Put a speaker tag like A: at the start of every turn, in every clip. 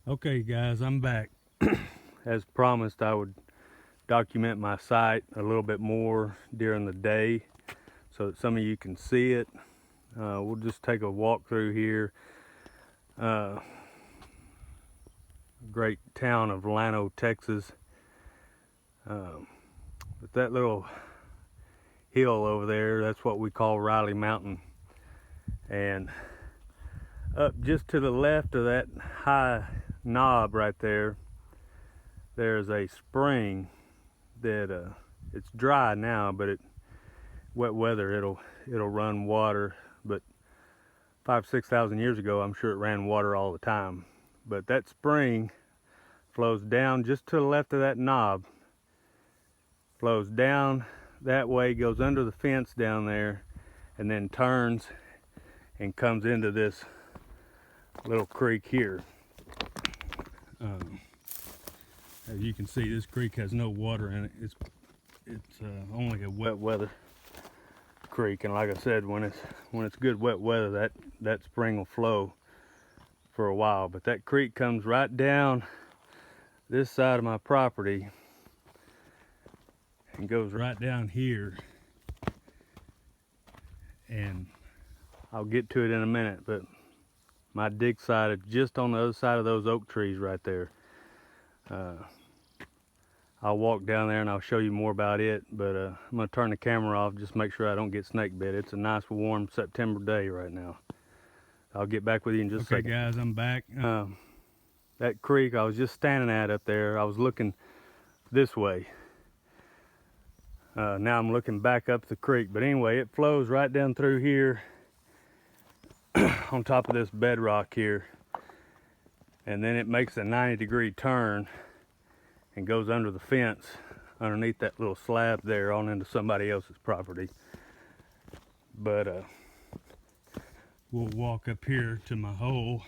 A: Okay guys, I'm back. As promised, I would document my site a little bit more during the day so that some of you can see it. We'll just take a walk through here. Great town of Llano, Texas. But that little hill over there, that's what we call Riley Mountain. And up just to the left of that high knob right there, there's a spring that it's dry now, but wet weather it'll run water. But 5,000–6,000 years ago, I'm sure it ran water all the time. But that spring flows down just to the left of that knob, flows down that way, goes under the fence down there, and then turns and comes into this little creek here. As you can see, this creek has no water in it. It's only a wet weather creek, and like I said, when it's good wet weather, that spring will flow for a while. But that creek comes right down this side of my property and goes right down here, and I'll get to it in a minute. But my dig site is just on the other side of those oak trees right there. I'll walk down there and I'll show you more about it, but I'm gonna turn the camera off, just make sure I don't get snake bit. It's a nice warm September day right now. I'll get back with you in just a second. Okay guys, I'm back. That creek I was just standing at up there, I was looking this way. Now I'm looking back up the creek, but anyway, it flows right down through here on top of this bedrock here, and then it makes a 90-degree turn and goes under the fence underneath that little slab there on into somebody else's property. But we'll walk up here to my hole.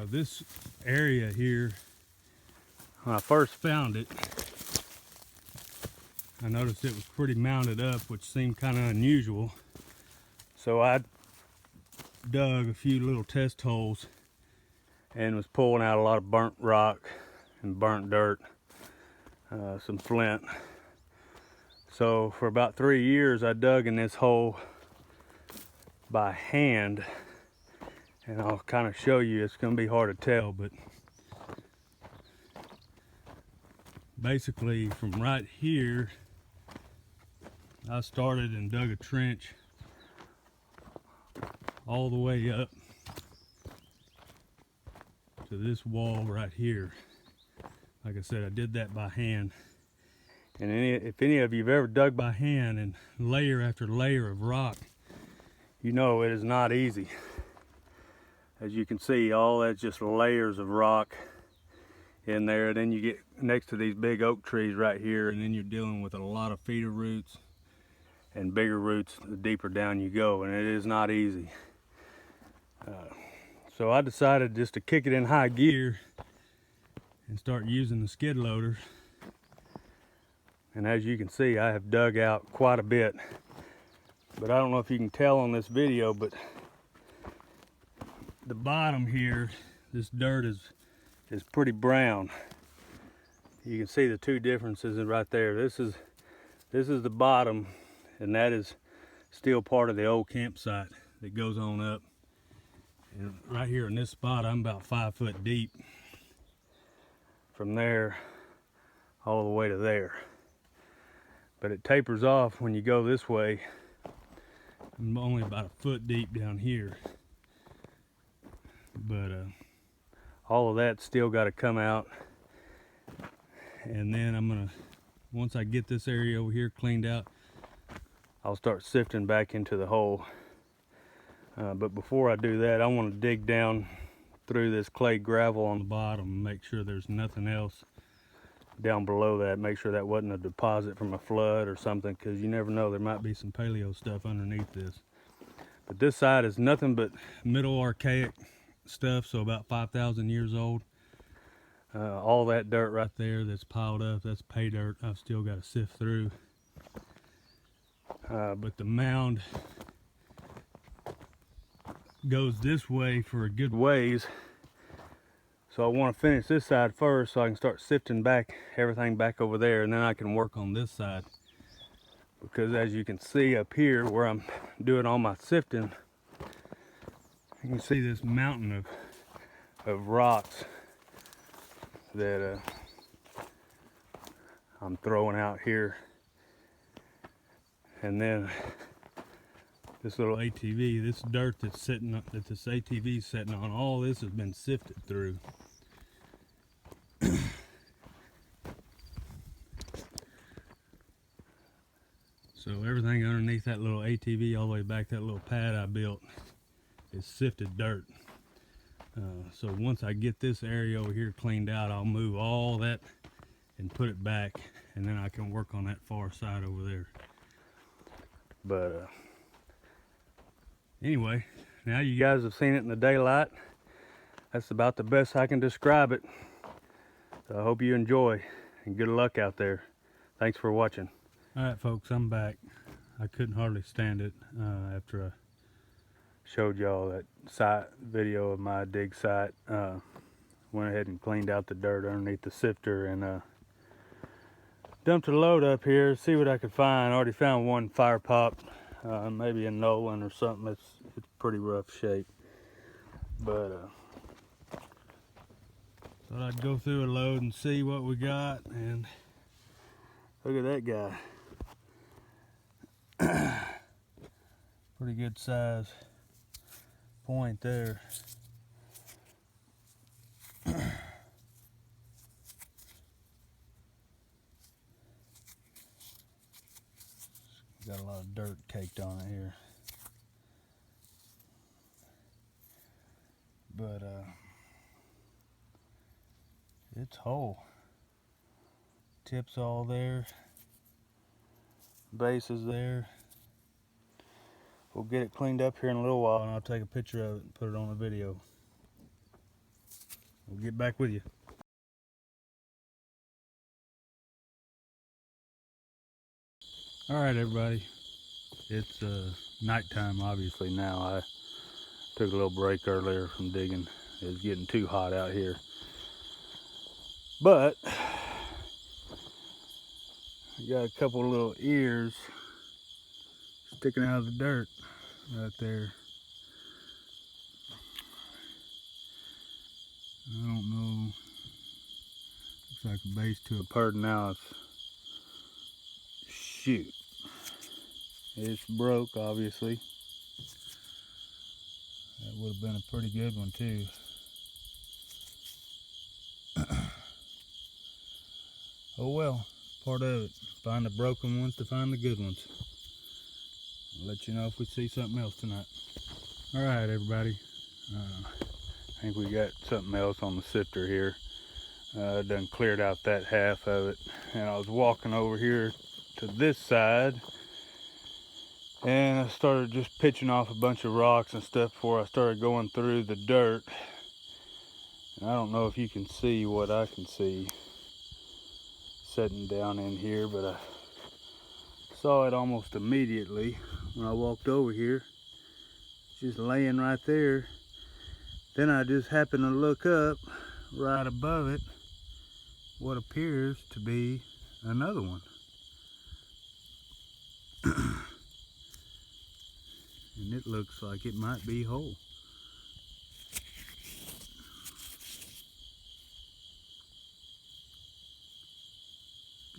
A: This area here, when I first found it, I noticed it was pretty mounded up, which seemed kind of unusual. So I dug a few little test holes and was pulling out a lot of burnt rock and burnt dirt, some flint. So for about 3 years, I dug in this hole by hand, and I'll kind of show you. It's going to be hard to tell, but basically from right here, I started and dug a trench all the way up to this wall right here. Like I said, I did that by hand. And if any of you have ever dug by hand and layer after layer of rock, you know it is not easy. As you can see, all that's just layers of rock in there. Then you get next to these big oak trees right here, and then you're dealing with a lot of feeder roots and bigger roots the deeper down you go, and it is not easy. So I decided just to kick it in high gear and start using the skid loader. And as you can see, I have dug out quite a bit. But I don't know if you can tell on this video, but the bottom here, this dirt is pretty brown. You can see the two differences right there. This is the bottom, and that is still part of the old campsite that goes on up. And right here in this spot, I'm about 5 foot deep from there all the way to there. But it tapers off when you go this way. I'm only about a foot deep down here. But all of that's still got to come out. And then I'm gonna, once I get this area over here cleaned out, I'll start sifting back into the hole. But before I do that, I want to dig down through this clay gravel on the bottom and make sure there's nothing else down below that. Make sure that wasn't a deposit from a flood or something, because you never know, there might be some paleo stuff underneath this. But this side is nothing but middle archaic stuff, so about 5,000 years old. All that dirt right there that's piled up, that's pay dirt I've still got to sift through. but the mound goes this way for a good ways. So I want to finish this side first so I can start sifting back everything back over there, and then I can work on this side. Because as you can see up here where I'm doing all my sifting, you can see this mountain of rocks that I'm throwing out here. And then this little ATV, this dirt that's sitting up, that this ATV is sitting on, all this has been sifted through. So everything underneath that little ATV, all the way back, that little pad I built, is sifted dirt. So once I get this area over here cleaned out, I'll move all that and put it back, and then I can work on that far side over there. But anyway, now you guys have seen it in the daylight. That's about the best I can describe it. So I hope you enjoy, and good luck out there. Thanks for watching. All right, folks, I'm back. I couldn't hardly stand it after I showed y'all that site video of my dig site. Went ahead and cleaned out the dirt underneath the sifter and dumped a load up here, see what I could find. Already found one fire pop, maybe a Nolan or something. It's pretty rough shape. But thought I'd go through a load and see what we got. And look at that guy. Pretty good size point there. Got a lot of dirt caked on it here. But it's whole. Tips all there. Base is there. We'll get it cleaned up here in a little while, and I'll take a picture of it and put it on the video. We'll get back with you. All right, everybody. It's nighttime, obviously, now. I took a little break earlier from digging. It was getting too hot out here. But I got a couple of little ears sticking out of the dirt right there. I don't know. Looks like a base to a pardon now. Shoot. It's broke, obviously. That would have been a pretty good one too. Oh well, part of it. Find the broken ones to find the good ones. I'll let you know if we see something else tonight. All right, everybody. I think we got something else on the sifter here. Done cleared out that half of it. And I was walking over here to this side, and I started just pitching off a bunch of rocks and stuff before I started going through the dirt. And I don't know if you can see what I can see sitting down in here, but I saw it almost immediately when I walked over here. Just laying right there. Then I just happened to look up right above it what appears to be another one. And it looks like it might be whole.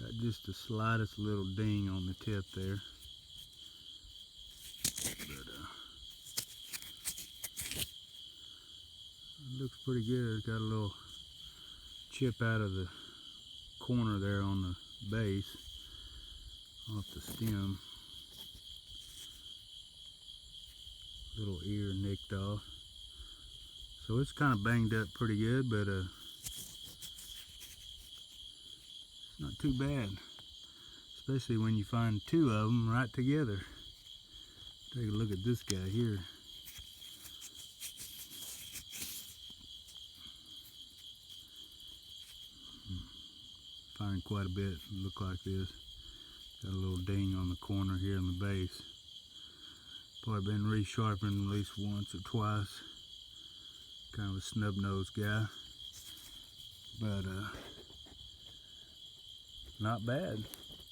A: Got just the slightest little ding on the tip there. But it looks pretty good. Got a little chip out of the corner there on the base, off the stem. Little ear nicked off. So it's kind of banged up pretty good, but not too bad. Especially when you find two of them right together. Take a look at this guy here. Find quite a bit look like this. Got a little ding on the corner here in the base. Probably been resharpened at least once or twice. Kind of a snub-nosed guy. But not bad.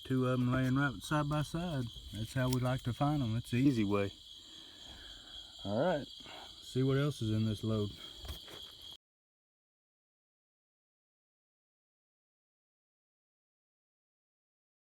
A: Two of them laying right side by side. That's how we like to find them. It's the easy way. All right, see what else is in this load.